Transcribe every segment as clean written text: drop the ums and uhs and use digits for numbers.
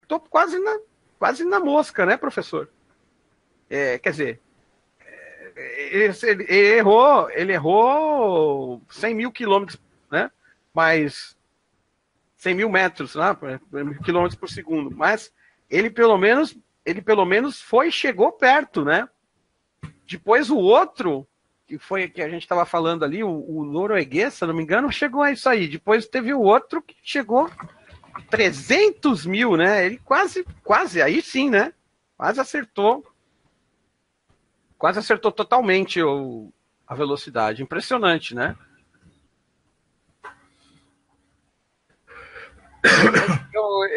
tô quase na mosca, né, professor? Quer dizer, ele errou 100 mil quilômetros, né? Mas 100 mil metros, né? Quilômetros por segundo. Mas ele pelo menos chegou perto, né? Depois o outro, que a gente estava falando ali, o norueguês, se não me engano, chegou a isso aí. Depois teve o outro que chegou 300 mil, né? Ele quase, aí sim, né? Quase acertou totalmente a velocidade. Impressionante, né?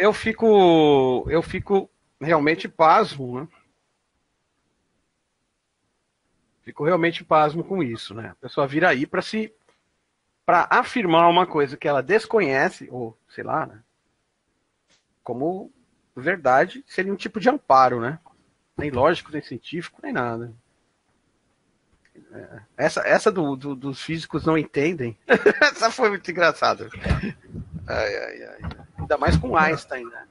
Eu fico realmente pasmo, né? Fico realmente pasmo com isso, né? A pessoa vira aí para afirmar uma coisa que ela desconhece, ou sei lá, né? Como verdade, seria um tipo de amparo, né? Nem lógico, nem científico, nem nada. Essa dos físicos não entendem. Essa foi muito engraçada. Ainda mais com Einstein, né?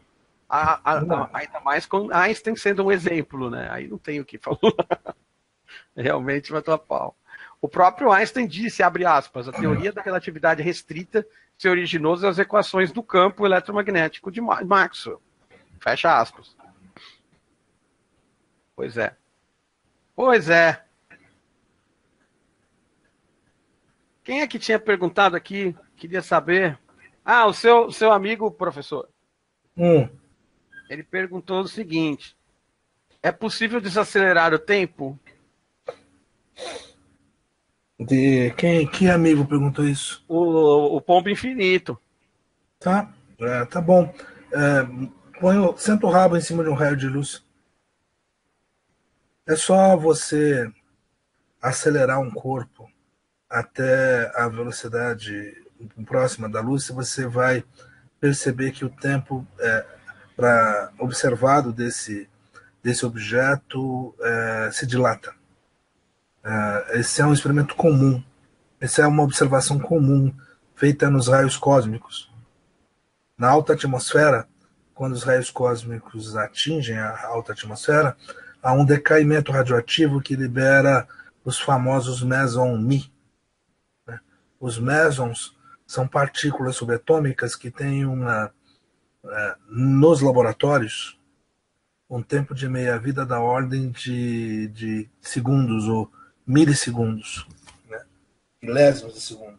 Ainda mais com Einstein sendo um exemplo, né? Aí não tem o que falar. Realmente matou a pau. O próprio Einstein disse, abre aspas, a teoria da relatividade restrita se originou das equações do campo eletromagnético de Maxwell. Fecha aspas. Pois é. Pois é. Quem é que tinha perguntado aqui? Queria saber. Ah, o seu amigo professor. Ele perguntou o seguinte: é possível desacelerar o tempo? De quem? Que amigo perguntou isso? O pombo infinito. Tá, tá bom. Senta o rabo em cima de um raio de luz. É só você acelerar um corpo até a velocidade próxima da luz, você vai perceber que o tempo para observado desse objeto se dilata. Esse é um experimento comum. Essa é uma observação comum feita nos raios cósmicos. Na alta atmosfera, quando os raios cósmicos atingem a alta atmosfera, há um decaimento radioativo que libera os famosos meson-mi. Os mesons são partículas subatômicas que têm nos laboratórios um tempo de meia-vida da ordem de segundos ou milissegundos, né? Milésimos de segundo.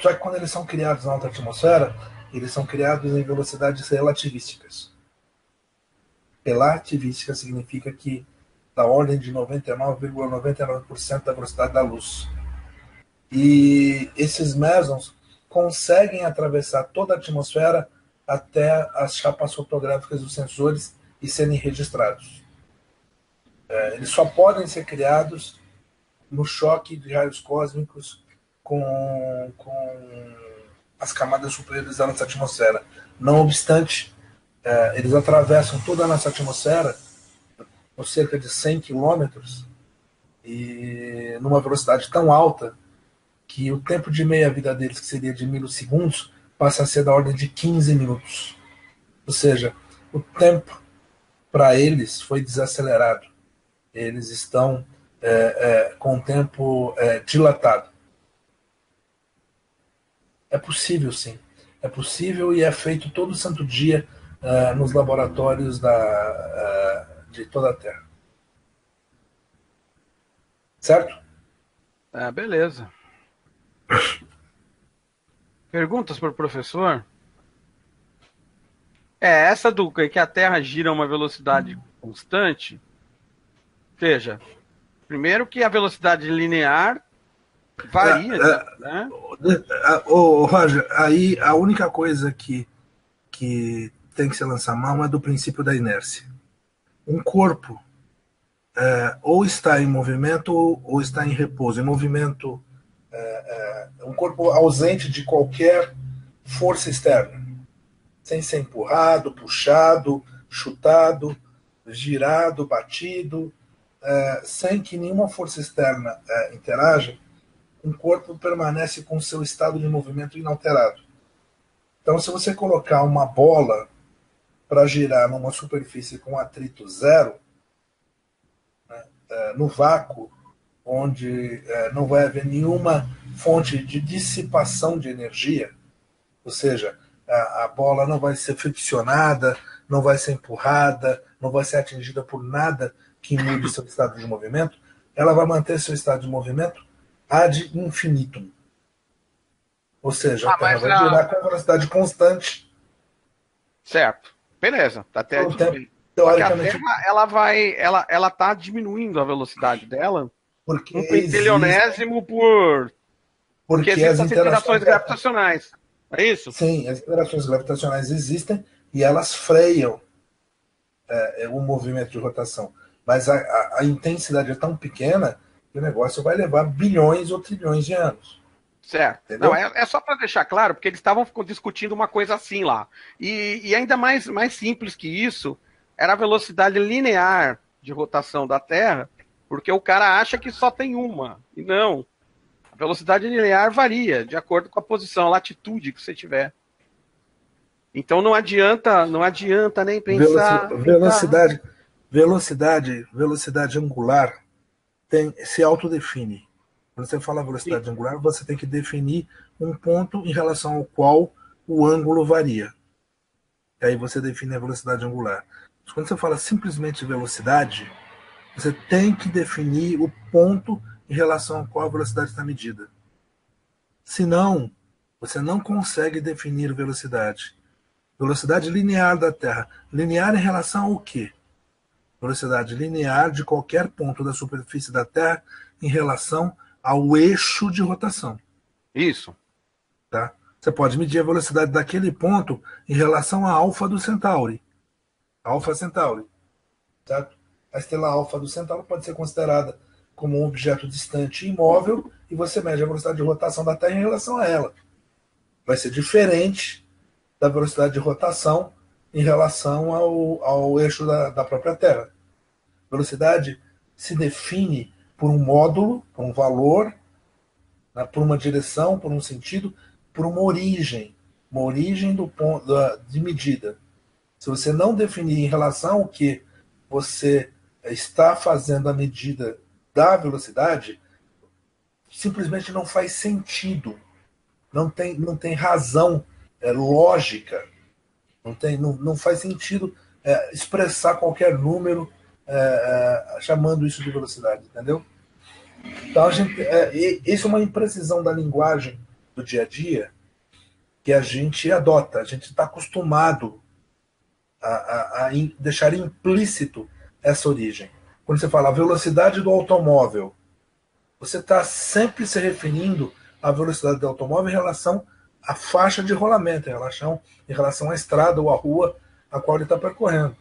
Só que quando eles são criados na alta atmosfera, eles são criados em velocidades relativísticas. Relativística significa que da ordem de 99,99% da velocidade da luz. E esses mesons conseguem atravessar toda a atmosfera até as chapas fotográficas dos sensores e serem registrados. Eles só podem ser criados no choque de raios cósmicos com as camadas superiores da nossa atmosfera. Não obstante, eles atravessam toda a nossa atmosfera por cerca de 100 quilômetros e numa velocidade tão alta que o tempo de meia-vida deles, que seria de milissegundos, passa a ser da ordem de 15 minutos. Ou seja, o tempo para eles foi desacelerado. Eles estão com o tempo dilatado. É possível, sim. É possível e é feito todo santo dia nos laboratórios de toda a Terra. Certo? Beleza. Perguntas para o professor? Essa do que a Terra gira a uma velocidade constante. Veja, primeiro que a velocidade linear varia, né? Roger, aí a única coisa que tem que se lançar mão é do princípio da inércia. Um corpo ou está em movimento ou está em repouso. Em movimento, um corpo ausente de qualquer força externa, sem ser empurrado, puxado, chutado, girado, batido, sem que nenhuma força externa interaja, um corpo permanece com seu estado de movimento inalterado. Então, se você colocar uma bola para girar numa superfície com atrito zero, né, no vácuo, onde não vai haver nenhuma fonte de dissipação de energia, ou seja, a bola não vai ser friccionada, não vai ser empurrada, não vai ser atingida por nada que mude seu estado de movimento, ela vai manter seu estado de movimento ad infinitum. Ou seja, a Terra vai girar com velocidade constante. Certo. Beleza. Tá até tudo bem. Teoricamente, a Terra, ela tá diminuindo a velocidade dela porque um pentilionésimo porque existem as interações gravitacionais. É isso? Sim, as interações gravitacionais existem e elas freiam o movimento de rotação. Mas a intensidade é tão pequena que o negócio vai levar bilhões ou trilhões de anos. Certo. Entendeu? Não, é só para deixar claro, porque eles estavam discutindo uma coisa assim lá. E ainda mais simples que isso, era a velocidade linear de rotação da Terra, porque o cara acha que só tem uma. E não. A velocidade linear varia de acordo com a posição, a latitude que você tiver. Então não adianta nem pensar. Velocidade angular se autodefine. Quando você fala velocidade angular, você tem que definir um ponto em relação ao qual o ângulo varia. E aí você define a velocidade angular. Mas quando você fala simplesmente velocidade, você tem que definir o ponto em relação ao qual a velocidade está medida. Senão, você não consegue definir velocidade. Velocidade linear da Terra. Linear em relação ao quê? Velocidade linear de qualquer ponto da superfície da Terra em relação ao eixo de rotação. Isso. Tá? Você pode medir a velocidade daquele ponto em relação a alfa do Centauri. Alfa Centauri. Certo? A estrela alfa do Centauro pode ser considerada como um objeto distante e imóvel e você mede a velocidade de rotação da Terra em relação a ela. Vai ser diferente da velocidade de rotação em relação ao eixo da própria Terra. Velocidade se define por um módulo, por um valor, né, por uma direção, por um sentido, por uma origem do ponto de medida. Se você não definir em relação ao que você está fazendo a medida da velocidade, simplesmente não faz sentido. Não tem razão lógica. Não faz sentido expressar qualquer número chamando isso de velocidade, entendeu? Então, isso é uma imprecisão da linguagem do dia a dia que a gente adota. A gente está acostumado a deixar implícito essa origem. Quando você fala a velocidade do automóvel, você está sempre se referindo à velocidade do automóvel em relação à faixa de rolamento, em relação à estrada ou à rua a qual ele está percorrendo.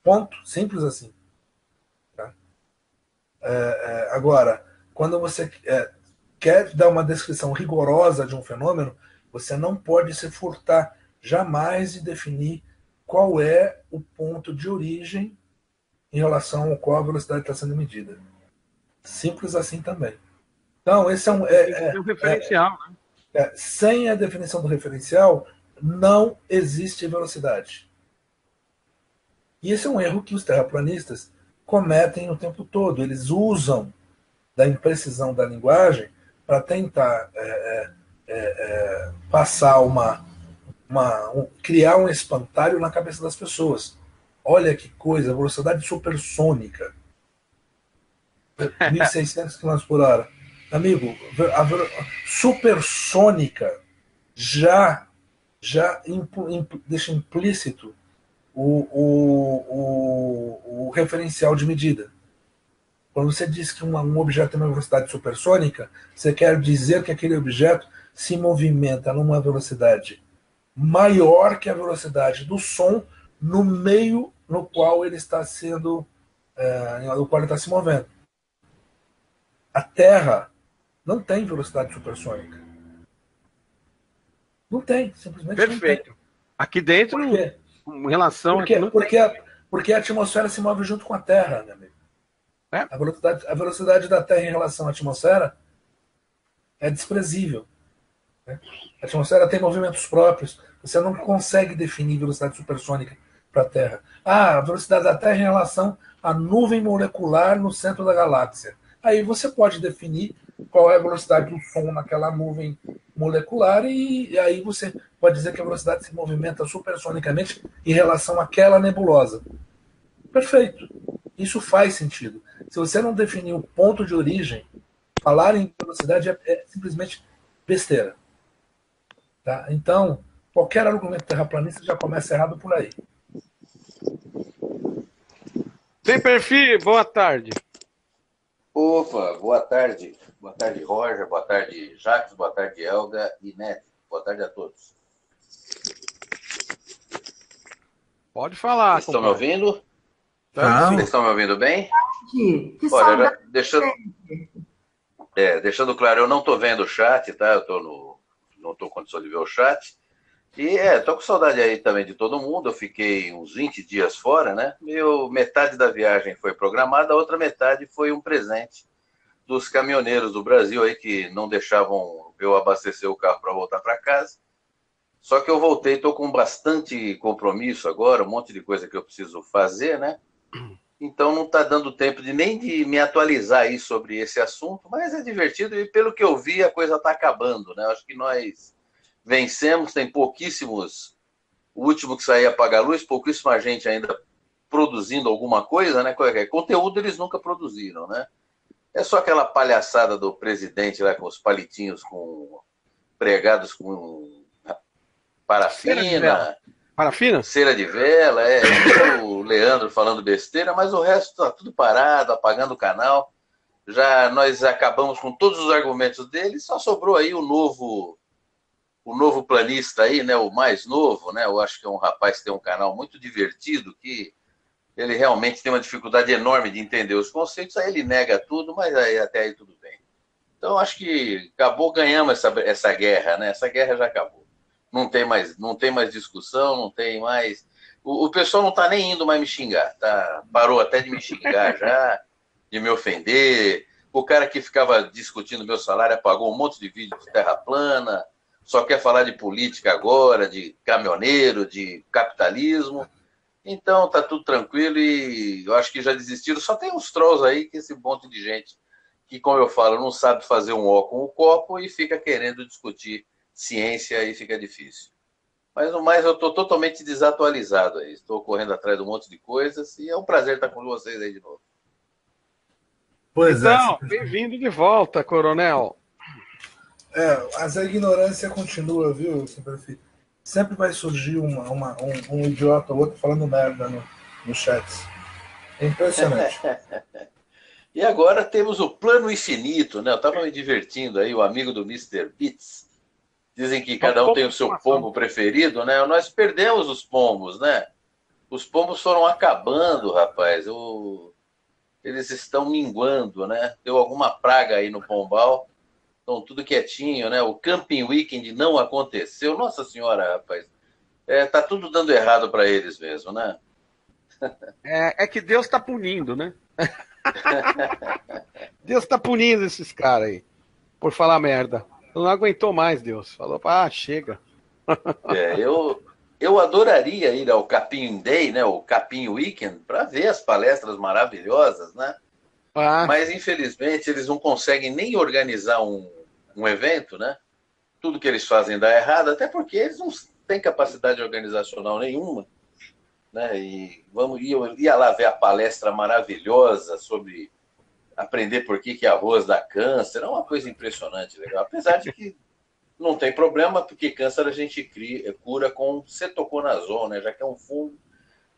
Ponto. Simples assim. Tá? Agora, quando você quer dar uma descrição rigorosa de um fenômeno, você não pode se furtar jamais de definir qual é o ponto de origem em relação ao qual a velocidade está sendo medida. Simples assim também. Então, esse é um referencial. Né? Sem a definição do referencial, não existe velocidade. E esse é um erro que os terraplanistas cometem o tempo todo. Eles usam da imprecisão da linguagem para tentar passar criar um espantalho na cabeça das pessoas. Olha que coisa, velocidade supersônica. 1.600 km por hora. Amigo, a supersônica já deixa implícito o referencial de medida. Quando você diz que um objeto tem uma velocidade supersônica, você quer dizer que aquele objeto se movimenta numa velocidade maior que a velocidade do som no meio no qual ele está sendo, no qual ele está se movendo. A Terra não tem velocidade supersônica. Não tem, simplesmente Perfeito. Não tem. Aqui dentro, em relação... Porque a atmosfera se move junto com a Terra, meu amigo. A velocidade da Terra em relação à atmosfera é desprezível. Né? A atmosfera tem movimentos próprios. Você não consegue definir velocidade supersônica. para a Terra. Ah, a velocidade da Terra em relação à nuvem molecular no centro da galáxia. Aí você pode definir qual é a velocidade do som naquela nuvem molecular e aí você pode dizer que a velocidade se movimenta supersonicamente em relação àquela nebulosa. Perfeito. Isso faz sentido. Se você não definir o ponto de origem, falar em velocidade é simplesmente besteira. Tá? Então, qualquer argumento terraplanista já começa errado por aí. Sem perfil, boa tarde. Opa, boa tarde. Boa tarde, Roger. Boa tarde, Jacques. Boa tarde, Helga e Neto. Boa tarde a todos. Pode falar. Vocês estão me ouvindo? Vocês estão me ouvindo bem? Que Olha, deixando claro, eu não estou vendo o chat, tá? Não estou com condição de ver o chat. E estou com saudade aí também de todo mundo. Eu fiquei uns 20 dias fora, né? Metade da viagem foi programada, a outra metade foi um presente dos caminhoneiros do Brasil aí que não deixavam eu abastecer o carro para voltar para casa. Só que eu voltei, estou com bastante compromisso agora, um monte de coisa que eu preciso fazer, né? Então não está dando tempo nem de me atualizar aí sobre esse assunto, mas é divertido e pelo que eu vi a coisa está acabando, né? Acho que nós vencemos, tem pouquíssimos, o último que saía apagar a luz, pouquíssima gente ainda produzindo alguma coisa, né? Conteúdo eles nunca produziram, né? É só aquela palhaçada do presidente lá com os palitinhos pregados com parafina. Parafina? Cera de vela, o Leandro falando besteira, mas o resto tá tudo parado, apagando o canal. Já nós acabamos com todos os argumentos dele, só sobrou aí o novo planista aí, né, o mais novo, né? Eu acho que é um rapaz que tem um canal muito divertido, que ele realmente tem uma dificuldade enorme de entender os conceitos, aí ele nega tudo, mas até aí tudo bem. Então acho que ganhamos essa guerra, né? Essa guerra já acabou. Não tem mais discussão, não tem mais. O pessoal não está nem indo mais me xingar, tá? Parou até de me xingar já, de me ofender. O cara que ficava discutindo meu salário apagou um monte de vídeo de terra plana, só quer falar de política agora, de caminhoneiro, de capitalismo. Então tá tudo tranquilo e eu acho que já desistiram. Só tem uns trolls aí, que esse monte de gente que, como eu falo, não sabe fazer um ó com o copo e fica querendo discutir ciência, aí fica difícil. Mas no mais eu estou totalmente desatualizado aí. Estou correndo atrás de um monte de coisas e é um prazer estar com vocês aí de novo. Pois então, bem-vindo de volta, coronel. A ignorância continua, viu, sempre vai surgir um idiota ou outro falando merda no chat. É impressionante. E agora temos o plano infinito, né? Eu estava me divertindo aí, o amigo do Mr. Beats. Dizem que cada um tem o seu pombo preferido, né? Nós perdemos os pombos, né? Os pombos foram acabando, rapaz. Eles estão minguando, né? Deu alguma praga aí no pombal. Estão tudo quietinho, né? O Camping Weekend não aconteceu. Nossa senhora, rapaz. Tá tudo dando errado para eles mesmo, né? É que Deus está punindo, né? Deus está punindo esses caras aí por falar merda. Não aguentou mais, Deus. Falou, chega. Eu adoraria ir ao Capim Day, né? O Capim Weekend, para ver as palestras maravilhosas, né? Mas, infelizmente, eles não conseguem nem organizar um evento, né? Tudo que eles fazem dá errado, até porque eles não têm capacidade organizacional nenhuma, né? E eu ia lá ver a palestra maravilhosa sobre aprender por que arroz dá câncer. É uma coisa impressionante, legal. Apesar de que não tem problema, porque câncer a gente cura com cetoconazol, né? Já que é um fungo.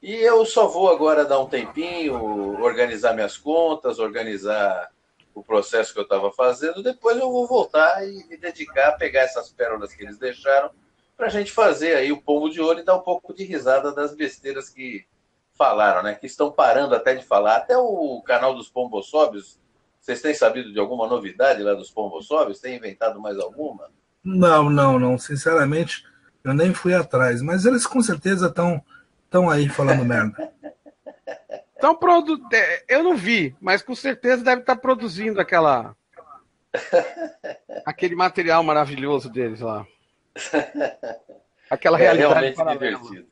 E eu só vou agora dar um tempinho, organizar minhas contas, organizar o processo que eu estava fazendo. Depois eu vou voltar e me dedicar a pegar essas pérolas que eles deixaram para a gente fazer aí o pombo de ouro e dar um pouco de risada das besteiras que falaram, né? Que estão parando até de falar. Até o canal dos Pombosóbios, vocês têm sabido de alguma novidade lá dos Pombosóbios? Tem inventado mais alguma? Não. Sinceramente, eu nem fui atrás. Mas eles com certeza estão aí falando merda. Eu não vi, mas com certeza deve estar produzindo aquele material maravilhoso deles lá. Aquela realidade realmente divertido.